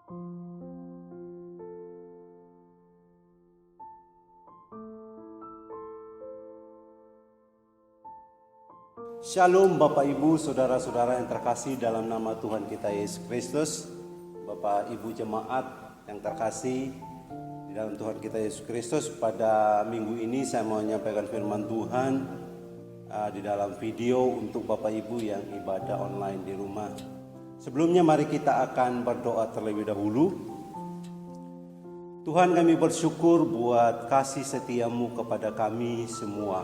Shalom Bapak Ibu, Saudara-saudara yang terkasih dalam nama Tuhan kita Yesus Kristus. Bapak Ibu jemaat yang terkasih di dalam Tuhan kita Yesus Kristus, pada minggu ini saya mau menyampaikan firman Tuhan di dalam video untuk Bapak Ibu yang ibadah online di rumah. Sebelumnya mari kita akan berdoa terlebih dahulu. Tuhan, kami bersyukur buat kasih setiamu kepada kami semua,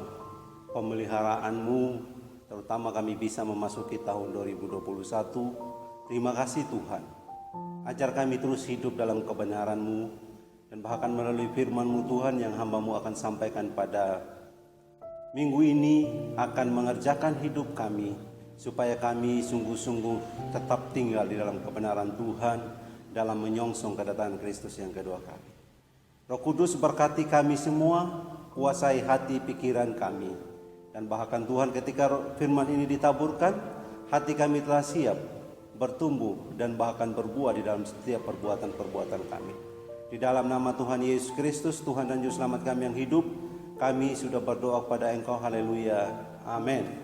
pemeliharaanmu, terutama kami bisa memasuki tahun 2021. Terima kasih Tuhan. Ajar kami terus hidup dalam kebenaran-Mu, dan bahkan melalui firman-Mu Tuhan yang hamba-Mu akan sampaikan pada minggu ini akan mengerjakan hidup kami, supaya kami sungguh-sungguh tetap tinggal di dalam kebenaran Tuhan dalam menyongsong kedatangan Kristus yang kedua kali. Roh Kudus berkati kami semua, kuasai hati pikiran kami. Dan bahkan Tuhan, ketika firman ini ditaburkan, hati kami telah siap bertumbuh dan bahkan berbuah di dalam setiap perbuatan-perbuatan kami. Di dalam nama Tuhan Yesus Kristus, Tuhan dan Juru Selamat kami yang hidup, kami sudah berdoa kepada Engkau. Haleluya. Amin.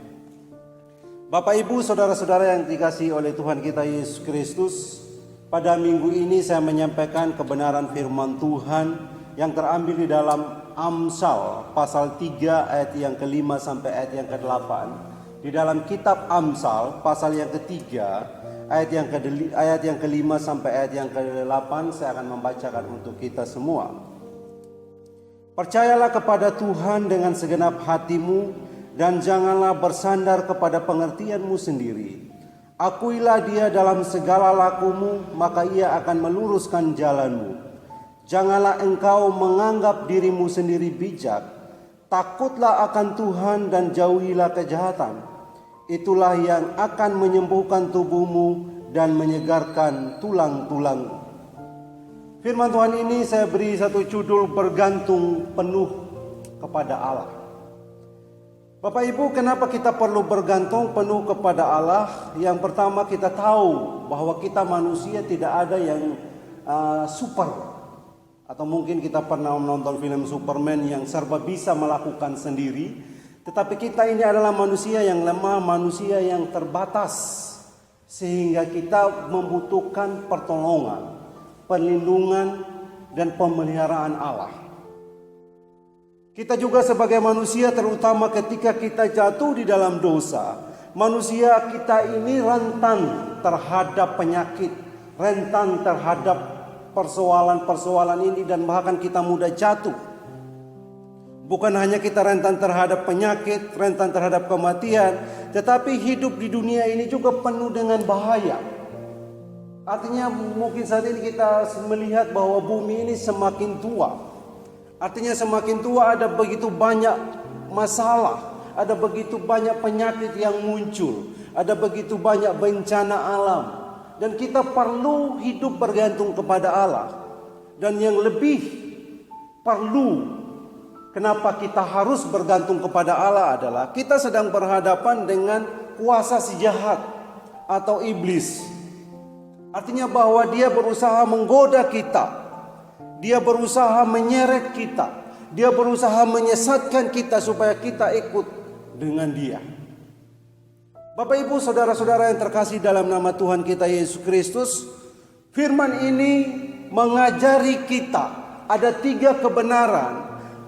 Bapak Ibu, saudara-saudara yang dikasihi oleh Tuhan kita Yesus Kristus, pada minggu ini saya menyampaikan kebenaran firman Tuhan yang terambil di dalam Amsal pasal 3 ayat yang ke-5 sampai ayat yang ke-8. Di dalam kitab Amsal pasal yang ketiga ayat yang ke-5 sampai ayat yang ke-8 saya akan membacakan untuk kita semua. Percayalah kepada Tuhan dengan segenap hatimu dan janganlah bersandar kepada pengertianmu sendiri. Akuilah Dia dalam segala lakumu, maka Ia akan meluruskan jalanmu. Janganlah engkau menganggap dirimu sendiri bijak. Takutlah akan Tuhan dan jauhilah kejahatan. Itulah yang akan menyembuhkan tubuhmu dan menyegarkan tulang-tulangmu. Firman Tuhan ini saya beri satu judul, bergantung penuh kepada Allah. Bapak Ibu, kenapa kita perlu bergantung penuh kepada Allah? Yang pertama, kita tahu bahwa kita manusia tidak ada yang super. Atau mungkin kita pernah menonton film Superman yang serba bisa melakukan sendiri. Tetapi kita ini adalah manusia yang lemah, manusia yang terbatas. Sehingga kita membutuhkan pertolongan, perlindungan, dan pemeliharaan Allah. Kita juga sebagai manusia, terutama ketika kita jatuh di dalam dosa, manusia kita ini rentan terhadap penyakit, rentan terhadap persoalan-persoalan ini, dan bahkan kita mudah jatuh. Bukan hanya kita rentan terhadap penyakit, rentan terhadap kematian, tetapi hidup di dunia ini juga penuh dengan bahaya. Artinya mungkin saat ini kita melihat bahwa bumi ini semakin tua. Artinya semakin tua ada begitu banyak masalah, ada begitu banyak penyakit yang muncul, ada begitu banyak bencana alam. Dan kita perlu hidup bergantung kepada Allah. Dan yang lebih perlu, kenapa kita harus bergantung kepada Allah adalah kita sedang berhadapan dengan kuasa si jahat atau iblis. Artinya bahwa dia berusaha menggoda kita, dia berusaha menyeret kita, dia berusaha menyesatkan kita supaya kita ikut dengan dia. Bapak Ibu, saudara-saudara yang terkasih dalam nama Tuhan kita Yesus Kristus, firman ini mengajari kita ada 3 kebenaran.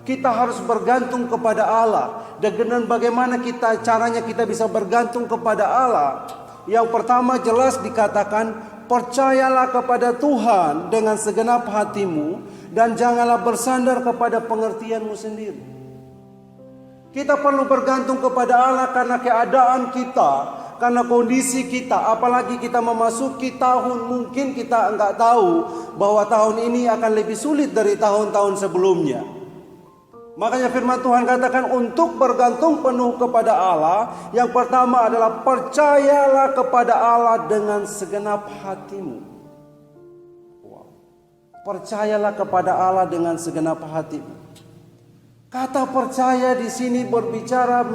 Kita harus bergantung kepada Allah. Dan bagaimana caranya kita bisa bergantung kepada Allah? Yang pertama, jelas dikatakan, percayalah kepada Tuhan dengan segenap hatimu dan janganlah bersandar kepada pengertianmu sendiri. Kita perlu bergantung kepada Allah karena keadaan kita, karena kondisi kita. Apalagi kita memasuki tahun, mungkin kita enggak tahu bahwa tahun ini akan lebih sulit dari tahun-tahun sebelumnya. Makanya firman Tuhan katakan untuk bergantung penuh kepada Allah, yang pertama adalah percayalah kepada Allah dengan segenap hatimu. Wow. Percayalah kepada Allah dengan segenap hatimu. Kata percaya di sini berbicara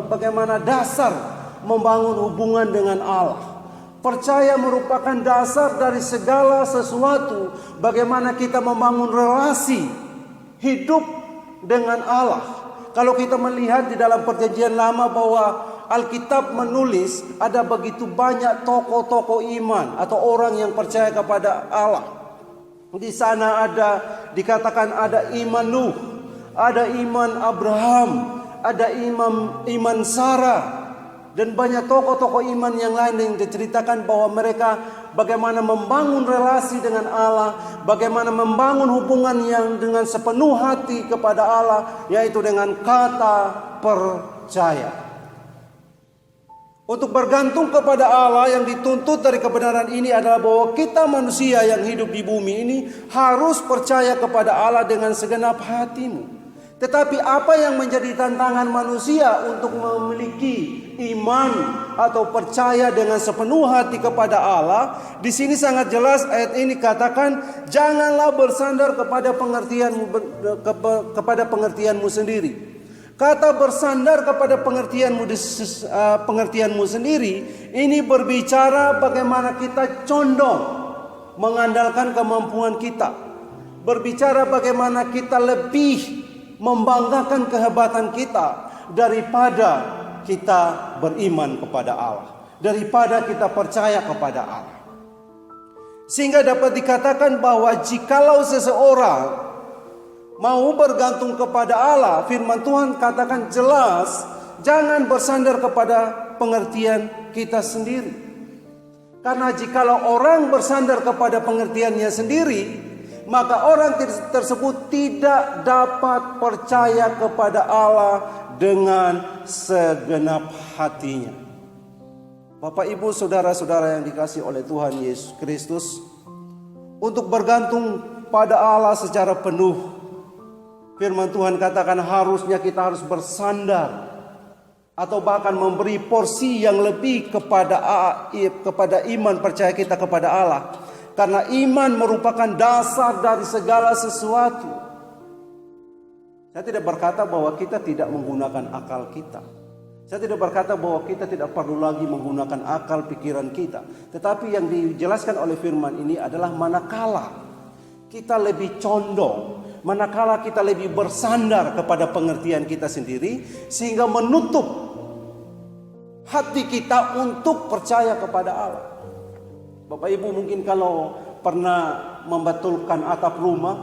bagaimana dasar membangun hubungan dengan Allah. Percaya merupakan dasar dari segala sesuatu. Bagaimana kita membangun relasi hidup dengan Allah. Kalau kita melihat di dalam Perjanjian Lama bahwa Alkitab menulis ada begitu banyak tokoh-tokoh iman atau orang yang percaya kepada Allah. Di sana dikatakan ada iman Nuh, ada iman Abraham, ada iman Sarah. Dan banyak tokoh-tokoh iman yang lain yang diceritakan bahwa mereka bagaimana membangun relasi dengan Allah, bagaimana membangun hubungan yang dengan sepenuh hati kepada Allah, yaitu dengan kata percaya. Untuk bergantung kepada Allah, yang dituntut dari kebenaran ini adalah bahwa kita manusia yang hidup di bumi ini harus percaya kepada Allah dengan segenap hatimu. Tetapi apa yang menjadi tantangan manusia untuk memiliki iman atau percaya dengan sepenuh hati kepada Allah? Di sini sangat jelas ayat ini katakan, janganlah bersandar kepada pengertianmu sendiri. Kata bersandar kepada pengertianmu sendiri ini berbicara bagaimana kita condong mengandalkan kemampuan kita. Berbicara bagaimana kita lebih membanggakan kehebatan kita daripada kita beriman kepada Allah, daripada kita percaya kepada Allah. Sehingga dapat dikatakan bahwa jikalau seseorang mau bergantung kepada Allah, firman Tuhan katakan jelas, jangan bersandar kepada pengertian kita sendiri. Karena jikalau orang bersandar kepada pengertiannya sendiri, maka orang tersebut tidak dapat percaya kepada Allah dengan segenap hatinya. Bapak, Ibu, saudara-saudara yang dikasihi oleh Tuhan Yesus Kristus, untuk bergantung pada Allah secara penuh, firman Tuhan katakan harusnya kita harus bersandar atau bahkan memberi porsi yang lebih kepada iman percaya kita kepada Allah. Karena iman merupakan dasar dari segala sesuatu. Saya tidak berkata bahwa kita tidak menggunakan akal kita. Saya tidak berkata bahwa kita tidak perlu lagi menggunakan akal pikiran kita. Tetapi yang dijelaskan oleh firman ini adalah manakala kita lebih condong, manakala kita lebih bersandar kepada pengertian kita sendiri, sehingga menutup hati kita untuk percaya kepada Allah. Bapak Ibu mungkin kalau pernah membetulkan atap rumah,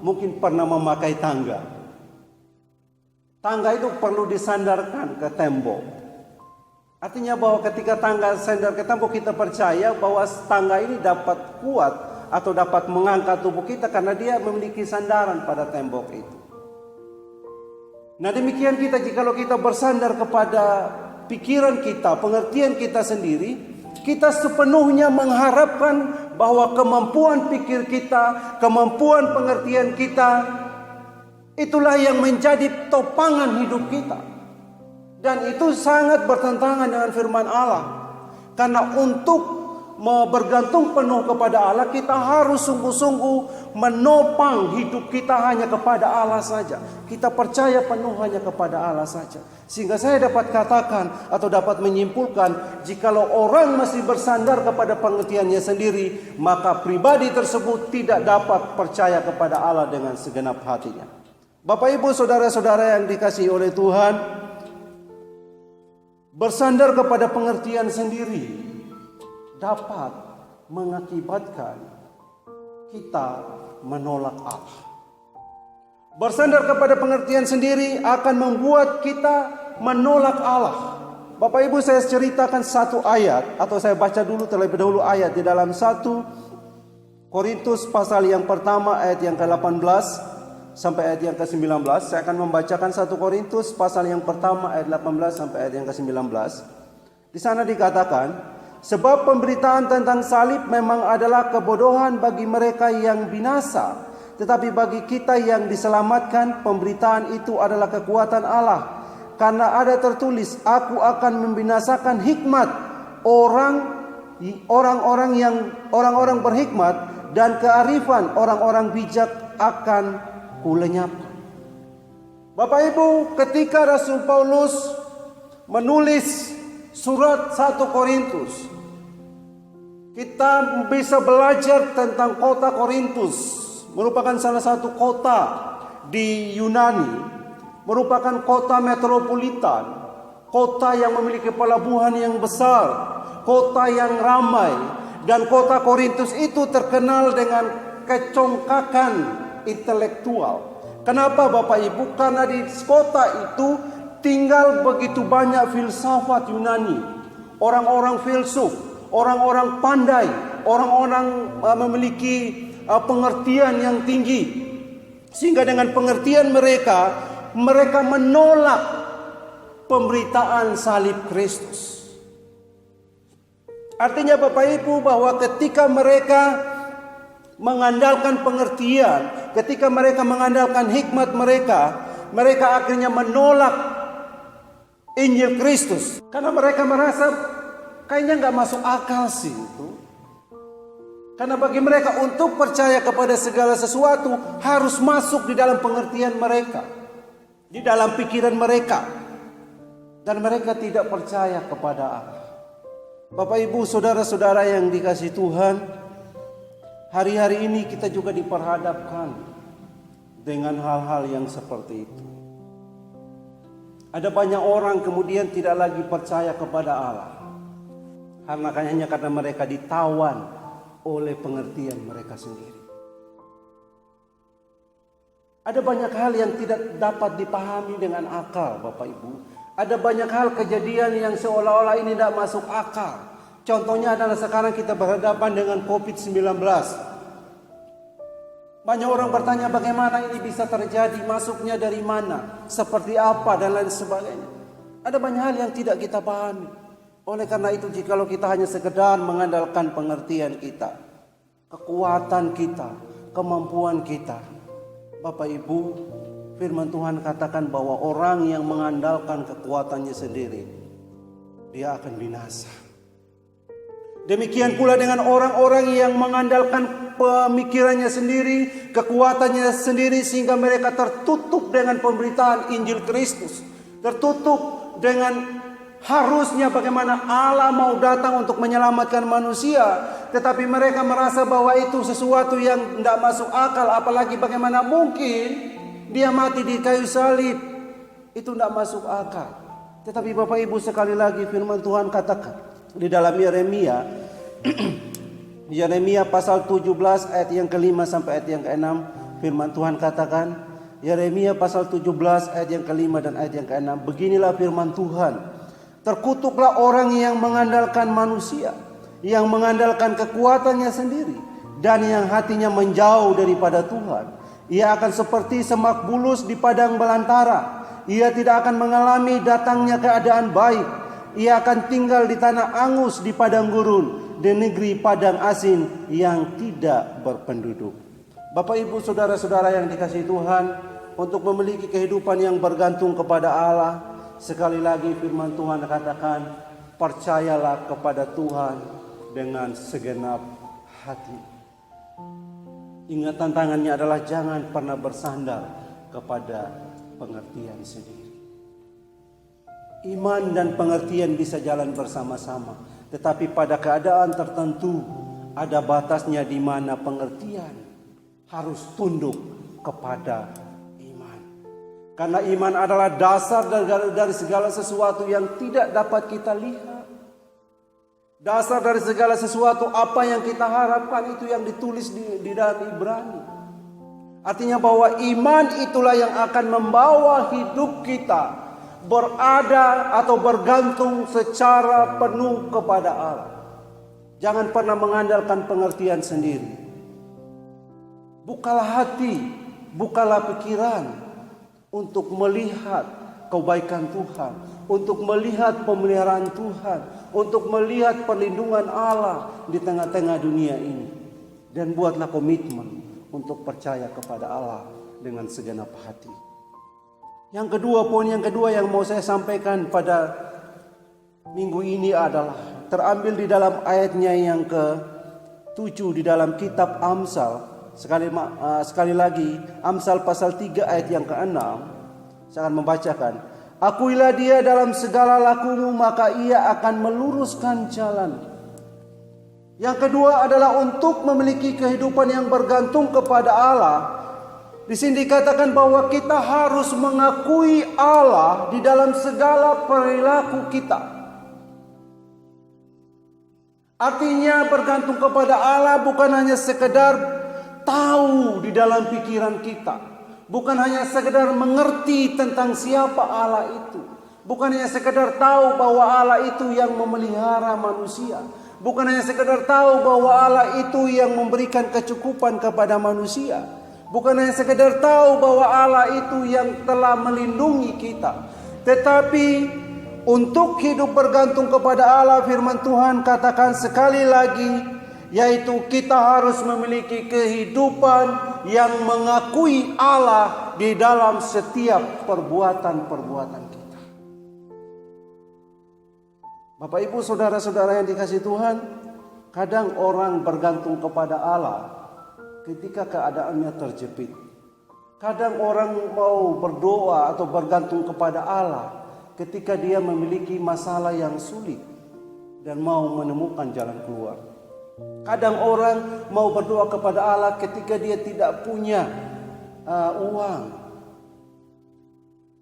mungkin pernah memakai tangga. Tangga itu perlu disandarkan ke tembok. Artinya bahwa ketika tangga sandar ke tembok, kita percaya bahwa tangga ini dapat kuat atau dapat mengangkat tubuh kita karena dia memiliki sandaran pada tembok itu. Nah, demikian kita jikalau kita bersandar kepada pikiran kita, pengertian kita sendiri, kita sepenuhnya mengharapkan bahwa kemampuan pikir kita, kemampuan pengertian kita, itulah yang menjadi topangan hidup kita. Dan itu sangat bertentangan dengan firman Allah. Karena untuk bergantung penuh kepada Allah, kita harus sungguh-sungguh menopang hidup kita hanya kepada Allah saja. Kita percaya penuh hanya kepada Allah saja. Sehingga saya dapat katakan atau dapat menyimpulkan, jikalau orang masih bersandar kepada pengertiannya sendiri, maka pribadi tersebut tidak dapat percaya kepada Allah dengan segenap hatinya. Bapak, Ibu, saudara-saudara yang dikasihi oleh Tuhan, bersandar kepada pengertian sendiri dapat mengakibatkan kita menolak Allah. Bersandar kepada pengertian sendiri akan membuat kita menolak Allah. Bapak Ibu, saya ceritakan satu ayat, atau saya baca dulu terlebih dahulu ayat di dalam 1 Korintus pasal yang pertama ayat yang ke-18 sampai ayat yang ke-19. Saya akan membacakan 1 Korintus pasal yang pertama ayat 18 sampai ayat yang ke-19. Di sana dikatakan, sebab pemberitaan tentang salib memang adalah kebodohan bagi mereka yang binasa, tetapi bagi kita yang diselamatkan, pemberitaan itu adalah kekuatan Allah. Karena ada tertulis, aku akan membinasakan hikmat orang-orang berhikmat, dan kearifan orang-orang bijak akan kulenyapkan. Bapak Ibu, ketika Rasul Paulus menulis surat 1 Korintus, Kita bisa belajar tentang kota Korintus, merupakan salah satu kota di Yunani, merupakan kota metropolitan, kota yang memiliki pelabuhan yang besar, kota yang ramai, dan kota Korintus itu terkenal dengan kecongkakan intelektual. Kenapa Bapak Ibu? Karena di kota itu tinggal begitu banyak filsafat Yunani, orang-orang filsuf, orang-orang pandai, orang-orang memiliki pengertian yang tinggi. Sehingga dengan pengertian mereka, mereka menolak pemberitaan salib Kristus. Artinya Bapak Ibu bahwa ketika mereka mengandalkan pengertian, ketika mereka mengandalkan hikmat mereka, mereka akhirnya menolak Injil Kristus. Karena mereka merasa kayaknya nggak masuk akal sih itu. Karena bagi mereka untuk percaya kepada segala sesuatu harus masuk di dalam pengertian mereka, di dalam pikiran mereka, dan mereka tidak percaya kepada Allah. Bapak Ibu, saudara-saudara yang dikasihi Tuhan, hari-hari ini kita juga diperhadapkan dengan hal-hal yang seperti itu. Ada banyak orang kemudian tidak lagi percaya kepada Allah, karena mereka ditawan oleh pengertian mereka sendiri. Ada banyak hal yang tidak dapat dipahami dengan akal, Bapak Ibu. Ada banyak hal kejadian yang seolah-olah ini tidak masuk akal. Contohnya adalah sekarang kita berhadapan dengan COVID-19. Banyak orang bertanya bagaimana ini bisa terjadi, masuknya dari mana, seperti apa, dan lain sebagainya. Ada banyak hal yang tidak kita pahami. Oleh karena itu, jikalau kita hanya sekedar mengandalkan pengertian kita, kekuatan kita, kemampuan kita, Bapak Ibu, firman Tuhan katakan bahwa orang yang mengandalkan kekuatannya sendiri, dia akan binasa. Demikian pula dengan orang-orang yang mengandalkan pemikirannya sendiri, kekuatannya sendiri, sehingga mereka tertutup dengan pemberitaan Injil Kristus, tertutup dengan harusnya bagaimana Allah mau datang untuk menyelamatkan manusia, tetapi mereka merasa bahwa itu sesuatu yang tidak masuk akal. Apalagi bagaimana mungkin dia mati di kayu salib, itu tidak masuk akal. Tetapi Bapak Ibu, sekali lagi firman Tuhan katakan di dalam Yeremia Yeremia pasal 17 ayat yang ke-5 sampai ayat yang ke-6, firman Tuhan katakan, Yeremia pasal 17 ayat yang ke-5 dan ayat yang ke-6, beginilah firman Tuhan. Terkutuklah orang yang mengandalkan manusia, yang mengandalkan kekuatannya sendiri, dan yang hatinya menjauh daripada Tuhan. Ia akan seperti semak bulus di padang belantara. Ia tidak akan mengalami datangnya keadaan baik. Ia akan tinggal di tanah angus di padang gurun, di negeri padang asin yang tidak berpenduduk. Bapak Ibu, saudara-saudara yang dikasihi Tuhan, untuk memiliki kehidupan yang bergantung kepada Allah, sekali lagi firman Tuhan katakan, percayalah kepada Tuhan dengan segenap hati. Ingat, tantangannya adalah jangan pernah bersandar kepada pengertian sendiri. Iman dan pengertian bisa jalan bersama-sama, tetapi pada keadaan tertentu ada batasnya di mana pengertian harus tunduk kepada karena iman adalah dasar dari segala sesuatu yang tidak dapat kita lihat. Dasar dari segala sesuatu apa yang kita harapkan, itu yang ditulis di dalam Ibrani. Artinya bahwa iman itulah yang akan membawa hidup kita berada atau bergantung secara penuh kepada Allah. Jangan pernah mengandalkan pengertian sendiri. Bukalah hati, bukalah pikiran untuk melihat kebaikan Tuhan, untuk melihat pemeliharaan Tuhan, untuk melihat perlindungan Allah di tengah-tengah dunia ini. Dan buatlah komitmen untuk percaya kepada Allah dengan segenap hati. Yang kedua, poin yang kedua yang mau saya sampaikan pada minggu ini adalah terambil di dalam ayatnya yang ke-7 di dalam kitab Amsal. Sekali lagi, Amsal pasal 3 ayat yang ke-6, saya akan membacakan. Akuilah dia dalam segala lakumu, maka ia akan meluruskan jalan. Yang kedua adalah untuk memiliki kehidupan yang bergantung kepada Allah. Di sini dikatakan bahwa kita harus mengakui Allah di dalam segala perilaku kita. Artinya bergantung kepada Allah bukan hanya sekedar tahu di dalam pikiran kita. Bukan hanya sekedar mengerti tentang siapa Allah itu. Bukan hanya sekedar tahu bahwa Allah itu yang memelihara manusia. Bukan hanya sekedar tahu bahwa Allah itu yang memberikan kecukupan kepada manusia. Bukan hanya sekedar tahu bahwa Allah itu yang telah melindungi kita. Tetapi untuk hidup bergantung kepada Allah, firman Tuhan katakan sekali lagi, yaitu kita harus memiliki kehidupan yang mengakui Allah di dalam setiap perbuatan-perbuatan kita. Bapak Ibu saudara-saudara yang dikasihi Tuhan, kadang orang bergantung kepada Allah ketika keadaannya terjepit. Kadang orang mau berdoa atau bergantung kepada Allah ketika dia memiliki masalah yang sulit dan mau menemukan jalan keluar. Kadang orang mau berdoa kepada Allah ketika dia tidak punya uang.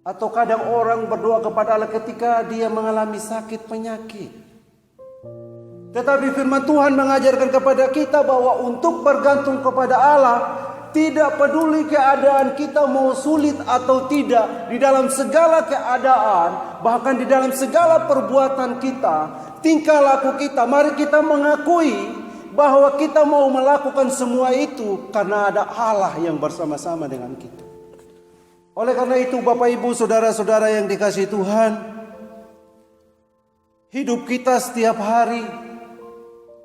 Atau kadang orang berdoa kepada Allah ketika dia mengalami sakit penyakit. Tetapi firman Tuhan mengajarkan kepada kita bahwa untuk bergantung kepada Allah, tidak peduli keadaan kita mau sulit atau tidak, di dalam segala keadaan, bahkan di dalam segala perbuatan kita, tingkah laku kita, mari kita mengakui bahwa kita mau melakukan semua itu karena ada Allah yang bersama-sama dengan kita. Oleh karena itu Bapak Ibu saudara-saudara yang dikasihi Tuhan, hidup kita setiap hari,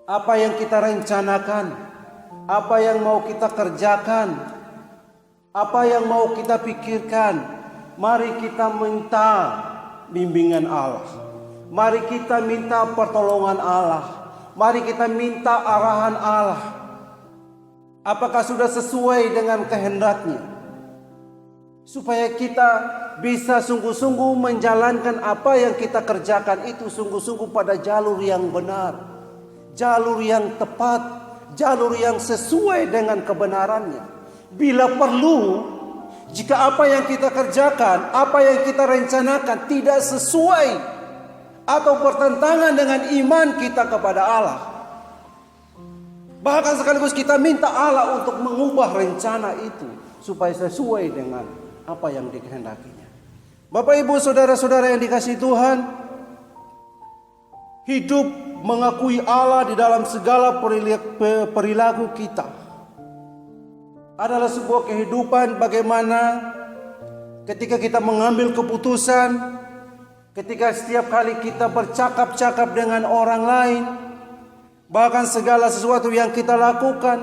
apa yang kita rencanakan, apa yang mau kita kerjakan, apa yang mau kita pikirkan, mari kita minta bimbingan Allah. Mari kita minta pertolongan Allah. Mari kita minta arahan Allah. Apakah sudah sesuai dengan kehendaknya? Supaya kita bisa sungguh-sungguh menjalankan apa yang kita kerjakan itu sungguh-sungguh pada jalur yang benar, jalur yang tepat, jalur yang sesuai dengan kebenarannya. Bila perlu, jika apa yang kita kerjakan, apa yang kita rencanakan tidak sesuai atau bertentangan dengan iman kita kepada Allah, bahkan sekaligus kita minta Allah untuk mengubah rencana itu supaya sesuai dengan apa yang dikehendakinya. Bapak Ibu saudara-saudara yang dikasihi Tuhan, hidup mengakui Allah di dalam segala perilaku kita adalah sebuah kehidupan bagaimana ketika kita mengambil keputusan, ketika setiap kali kita bercakap-cakap dengan orang lain, bahkan segala sesuatu yang kita lakukan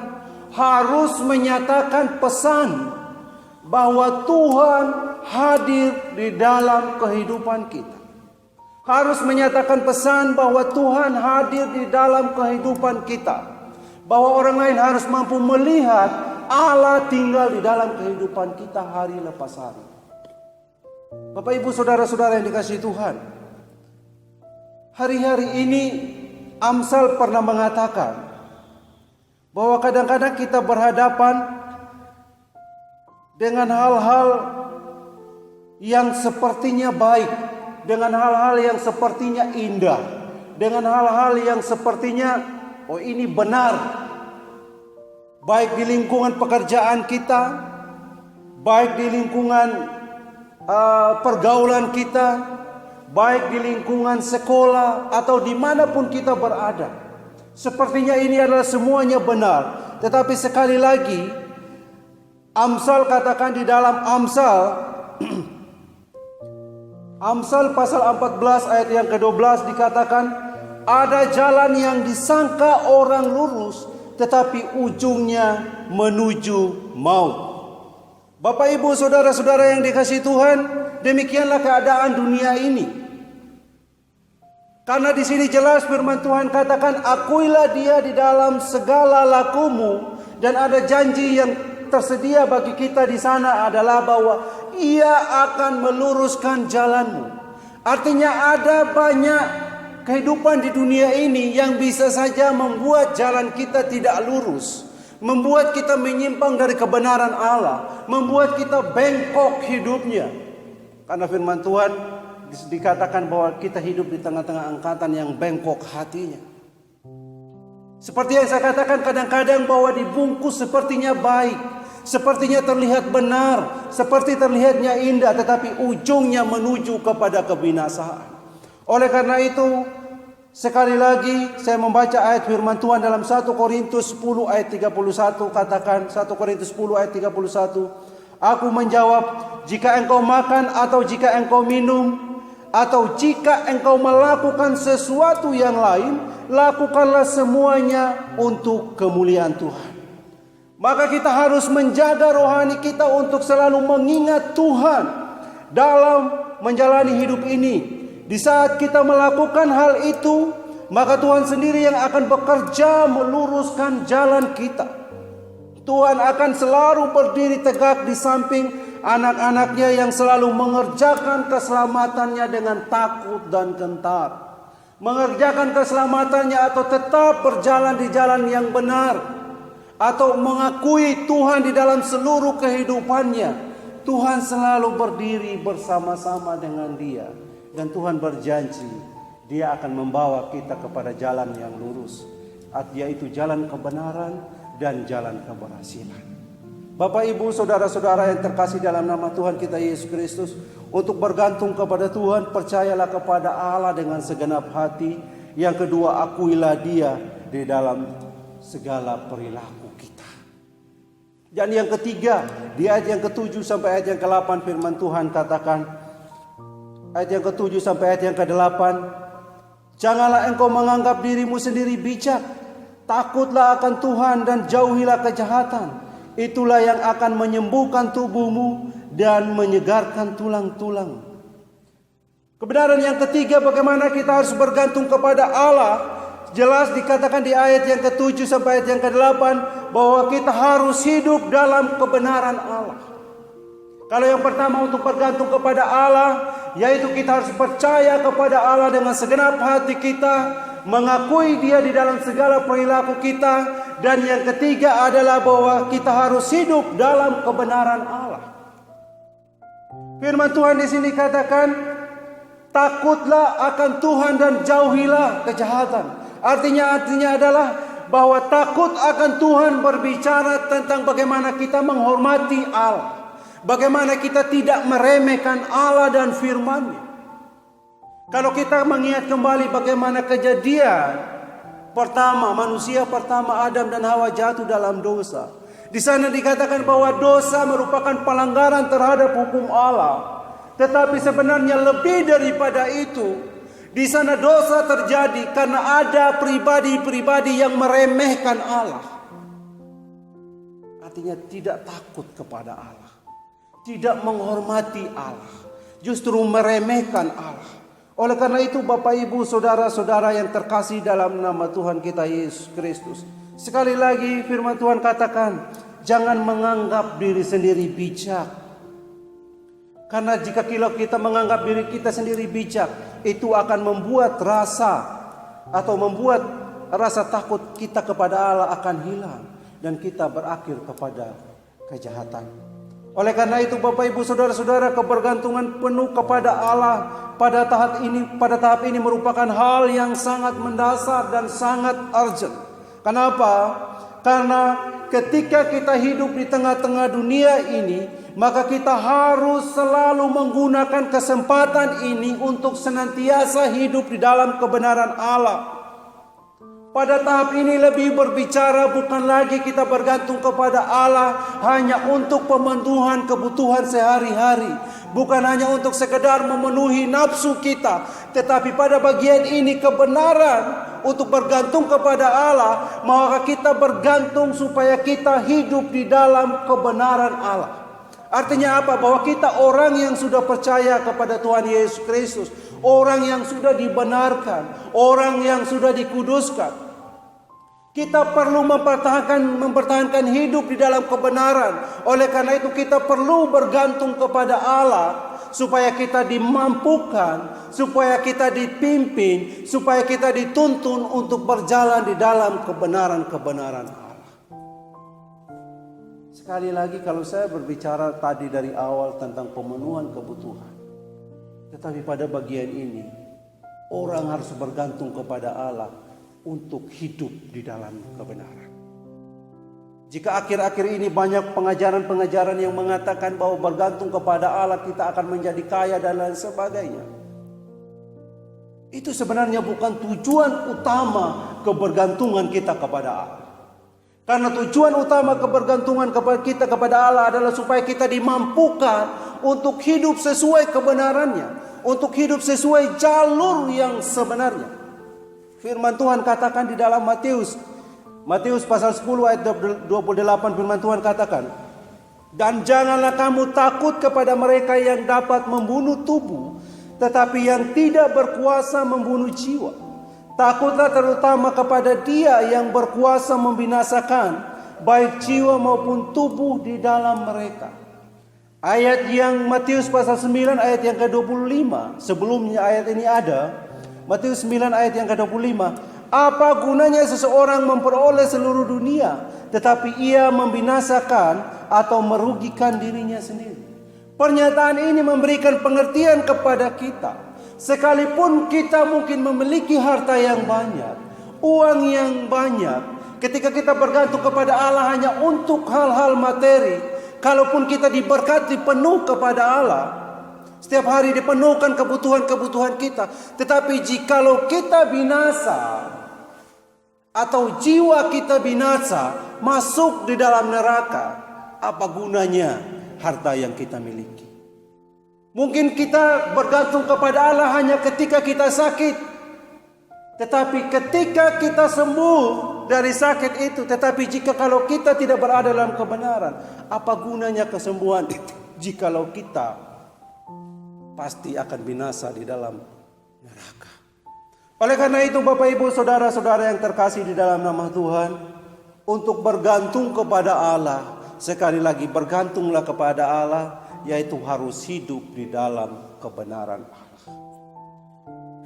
harus menyatakan pesan bahwa Tuhan hadir di dalam kehidupan kita. Harus menyatakan pesan bahwa Tuhan hadir di dalam kehidupan kita. Bahwa orang lain harus mampu melihat Allah tinggal di dalam kehidupan kita hari lepas hari. Bapak Ibu saudara-saudara yang dikasihi Tuhan, hari-hari ini Amsal pernah mengatakan bahwa kadang-kadang kita berhadapan dengan hal-hal yang sepertinya baik, dengan hal-hal yang sepertinya indah, dengan hal-hal yang sepertinya oh ini benar, baik di lingkungan pekerjaan kita, baik di lingkungan pergaulan kita, baik di lingkungan sekolah atau dimanapun kita berada. Sepertinya ini adalah semuanya benar. Tetapi sekali lagi Amsal katakan di dalam Amsal pasal 14 ayat yang ke-12 dikatakan, ada jalan yang disangka orang lurus tetapi ujungnya menuju maut. Bapak Ibu saudara-saudara yang dikasihi Tuhan, demikianlah keadaan dunia ini. Karena di sini jelas firman Tuhan katakan, akuilah Dia di dalam segala lakumu, dan ada janji yang tersedia bagi kita di sana adalah bahwa Ia akan meluruskan jalanmu. Artinya ada banyak kehidupan di dunia ini yang bisa saja membuat jalan kita tidak lurus, membuat kita menyimpang dari kebenaran Allah, membuat kita bengkok hidupnya. Karena firman Tuhan dikatakan bahwa kita hidup di tengah-tengah angkatan yang bengkok hatinya. Seperti yang saya katakan kadang-kadang bahwa dibungkus sepertinya baik, sepertinya terlihat benar, seperti terlihatnya indah, tetapi ujungnya menuju kepada kebinasaan. Oleh karena itu, sekali lagi saya membaca ayat firman Tuhan dalam 1 Korintus 10 ayat 31, katakan 1 Korintus 10 ayat 31, aku menjawab, jika engkau makan atau jika engkau minum atau jika engkau melakukan sesuatu yang lain, lakukanlah semuanya untuk kemuliaan Tuhan. Maka kita harus menjaga rohani kita untuk selalu mengingat Tuhan dalam menjalani hidup ini. Di saat kita melakukan hal itu, maka Tuhan sendiri yang akan bekerja meluruskan jalan kita. Tuhan akan selalu berdiri tegak di samping anak-anaknya yang selalu mengerjakan keselamatannya dengan takut dan gentar. Mengerjakan keselamatannya atau tetap berjalan di jalan yang benar, atau mengakui Tuhan di dalam seluruh kehidupannya. Tuhan selalu berdiri bersama-sama dengan dia. Dan Tuhan berjanji, dia akan membawa kita kepada jalan yang lurus, yaitu jalan kebenaran dan jalan keberhasilan. Bapak, Ibu, saudara-saudara yang terkasih dalam nama Tuhan kita Yesus Kristus, untuk bergantung kepada Tuhan, percayalah kepada Allah dengan segenap hati. Yang kedua, akuilah dia di dalam segala perilaku kita. Dan yang ketiga, di ayat yang ke-7 sampai ayat yang ke-8 firman Tuhan katakan, ayat yang ke-7 sampai ayat yang ke-8, janganlah engkau menganggap dirimu sendiri bijak, takutlah akan Tuhan dan jauhilah kejahatan. Itulah yang akan menyembuhkan tubuhmu dan menyegarkan tulang-tulang. Kebenaran yang ketiga, bagaimana kita harus bergantung kepada Allah, jelas dikatakan di ayat yang ke-7 sampai ayat yang ke-8 bahwa kita harus hidup dalam kebenaran Allah. Kalau yang pertama untuk bergantung kepada Allah, yaitu kita harus percaya kepada Allah dengan segenap hati kita, mengakui dia di dalam segala perilaku kita. Dan yang ketiga adalah bahwa kita harus hidup dalam kebenaran Allah. Firman Tuhan di sini katakan, takutlah akan Tuhan dan jauhilah kejahatan. Artinya adalah bahwa takut akan Tuhan berbicara tentang bagaimana kita menghormati Allah. Bagaimana kita tidak meremehkan Allah dan firman-Nya. Kalau kita mengingat kembali bagaimana kejadian pertama, manusia pertama Adam dan Hawa jatuh dalam dosa. Di sana dikatakan bahwa dosa merupakan pelanggaran terhadap hukum Allah. Tetapi sebenarnya lebih daripada itu, di sana dosa terjadi karena ada pribadi-pribadi yang meremehkan Allah. Artinya tidak takut kepada Allah, tidak menghormati Allah, justru meremehkan Allah. Oleh karena itu Bapak Ibu saudara-saudara yang terkasih dalam nama Tuhan kita Yesus Kristus, sekali lagi firman Tuhan katakan, jangan menganggap diri sendiri bijak. Karena jika kita menganggap diri kita sendiri bijak, itu akan membuat rasa takut kita kepada Allah akan hilang, dan kita berakhir kepada kejahatan. Oleh karena itu Bapak Ibu saudara-saudara, kebergantungan penuh kepada Allah pada tahap ini merupakan hal yang sangat mendasar dan sangat urgent. Kenapa? Karena ketika kita hidup di tengah-tengah dunia ini, maka kita harus selalu menggunakan kesempatan ini untuk senantiasa hidup di dalam kebenaran Allah. Pada tahap ini lebih berbicara bukan lagi kita bergantung kepada Allah hanya untuk pemenuhan kebutuhan sehari-hari, bukan hanya untuk sekedar memenuhi nafsu kita, tetapi pada bagian ini kebenaran untuk bergantung kepada Allah, maka kita bergantung supaya kita hidup di dalam kebenaran Allah. Artinya apa? Bahwa kita orang yang sudah percaya kepada Tuhan Yesus Kristus, orang yang sudah dibenarkan, orang yang sudah dikuduskan. Kita perlu mempertahankan hidup di dalam kebenaran. Oleh karena itu kita perlu bergantung kepada Allah supaya kita dimampukan, supaya kita dipimpin, supaya kita dituntun untuk berjalan di dalam kebenaran-kebenaran Allah. Sekali lagi, kalau saya berbicara tadi dari awal tentang pemenuhan kebutuhan, tetapi pada bagian ini orang harus bergantung kepada Allah untuk hidup di dalam kebenaran. Jika akhir-akhir ini banyak pengajaran-pengajaran yang mengatakan bahwa bergantung kepada Allah kita akan menjadi kaya dan lain sebagainya, itu sebenarnya bukan tujuan utama kebergantungan kita kepada Allah. Karena tujuan utama kebergantungan kita kepada Allah adalah supaya kita dimampukan untuk hidup sesuai kebenarannya, untuk hidup sesuai jalur yang sebenarnya. Firman Tuhan katakan di dalam Matius pasal 10 ayat 28, firman Tuhan katakan, "Dan janganlah kamu takut kepada mereka yang dapat membunuh tubuh, tetapi yang tidak berkuasa membunuh jiwa. Takutlah terutama kepada Dia yang berkuasa membinasakan baik jiwa maupun tubuh di dalam mereka." Ayat yang Matius pasal 9 ayat yang ke-25, sebelumnya ayat ini ada, Matius 9 ayat yang ke-25, "Apa gunanya seseorang memperoleh seluruh dunia, tetapi ia membinasakan atau merugikan dirinya sendiri?" Pernyataan ini memberikan pengertian kepada kita. Sekalipun kita mungkin memiliki harta yang banyak, uang yang banyak, ketika kita bergantung kepada Allah hanya untuk hal-hal materi, kalaupun kita diberkati penuh kepada Allah, setiap hari dipenuhkan kebutuhan-kebutuhan kita, tetapi jikalau kita binasa, atau jiwa kita binasa, masuk di dalam neraka, apa gunanya harta yang kita miliki? Mungkin kita bergantung kepada Allah hanya ketika kita sakit, tetapi ketika kita sembuh dari sakit itu, tetapi kalau kita tidak berada dalam kebenaran, apa gunanya kesembuhan itu jikalau kita pasti akan binasa di dalam neraka? Oleh karena itu, Bapak Ibu saudara-saudara yang terkasih di dalam nama Tuhan, untuk bergantung kepada Allah, sekali lagi bergantunglah kepada Allah, yaitu harus hidup di dalam kebenaran Allah.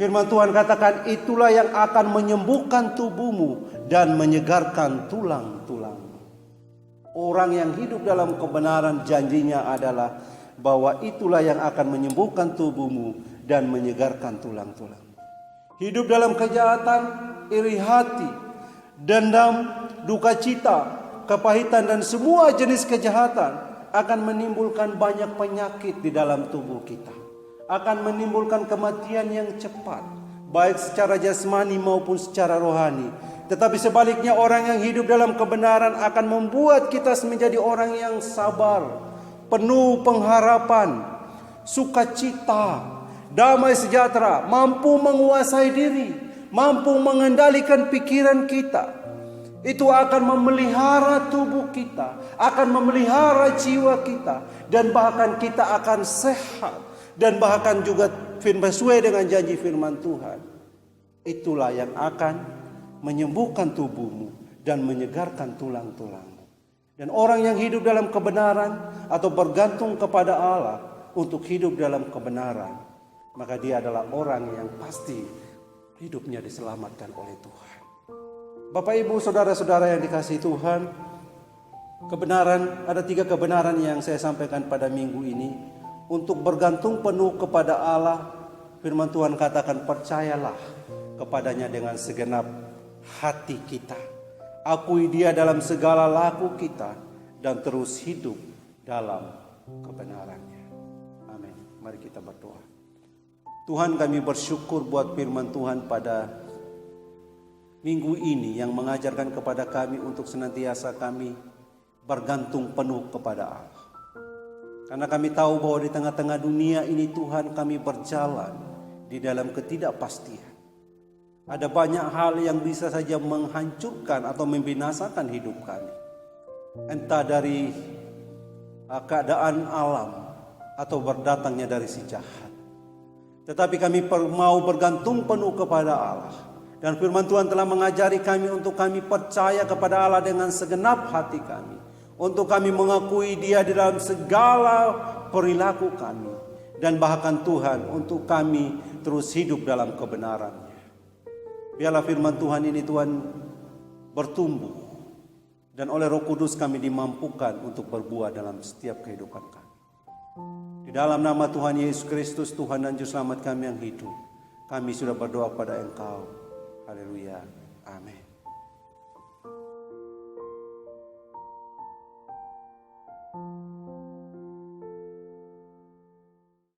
Firman Tuhan katakan, "Itulah yang akan menyembuhkan tubuhmu dan menyegarkan tulang-tulangmu." Orang yang hidup dalam kebenaran, janjinya adalah bahwa itulah yang akan menyembuhkan tubuhmu dan menyegarkan tulang-tulangmu. Hidup dalam kejahatan, iri hati, dendam, duka cita, kepahitan dan semua jenis kejahatan akan menimbulkan banyak penyakit di dalam tubuh kita. Akan menimbulkan kematian yang cepat, baik secara jasmani maupun secara rohani. Tetapi sebaliknya, orang yang hidup dalam kebenaran akan membuat kita menjadi orang yang sabar, penuh pengharapan, sukacita, damai sejahtera, mampu menguasai diri, mampu mengendalikan pikiran kita. Itu akan memelihara tubuh kita, akan memelihara jiwa kita, dan bahkan kita akan sehat, dan bahkan juga sesuai dengan janji firman Tuhan. Itulah yang akan menyembuhkan tubuhmu dan menyegarkan tulang-tulangmu. Dan orang yang hidup dalam kebenaran atau bergantung kepada Allah untuk hidup dalam kebenaran, maka dia adalah orang yang pasti hidupnya diselamatkan oleh Tuhan. Bapak Ibu saudara-saudara yang dikasihi Tuhan, kebenaran, ada 3 kebenaran yang saya sampaikan pada minggu ini. Untuk bergantung penuh kepada Allah, firman Tuhan katakan, percayalah kepadanya dengan segenap hati kita, akui Dia dalam segala laku kita, dan terus hidup dalam kebenarannya. Amin. Mari kita berdoa. Tuhan, kami bersyukur buat firman Tuhan pada minggu ini yang mengajarkan kepada kami untuk senantiasa kami bergantung penuh kepada Allah. Karena kami tahu bahwa di tengah-tengah dunia ini Tuhan, kami berjalan di dalam ketidakpastian. Ada banyak hal yang bisa saja menghancurkan atau membinasakan hidup kami. Entah dari keadaan alam atau berdatangnya dari si jahat. Tetapi kami mau bergantung penuh kepada Allah. Dan firman Tuhan telah mengajari kami untuk kami percaya kepada Allah dengan segenap hati kami. Untuk kami mengakui Dia di dalam segala perilaku kami. dan bahkan Tuhan untuk kami terus hidup dalam kebenaran. Biarlah firman Tuhan ini Tuhan bertumbuh dan oleh Roh Kudus kami dimampukan untuk berbuah dalam setiap kehidupan kami. Di dalam nama Tuhan Yesus Kristus, Tuhan dan Juru Selamat kami yang hidup, kami sudah berdoa pada Engkau. Haleluya. Amin.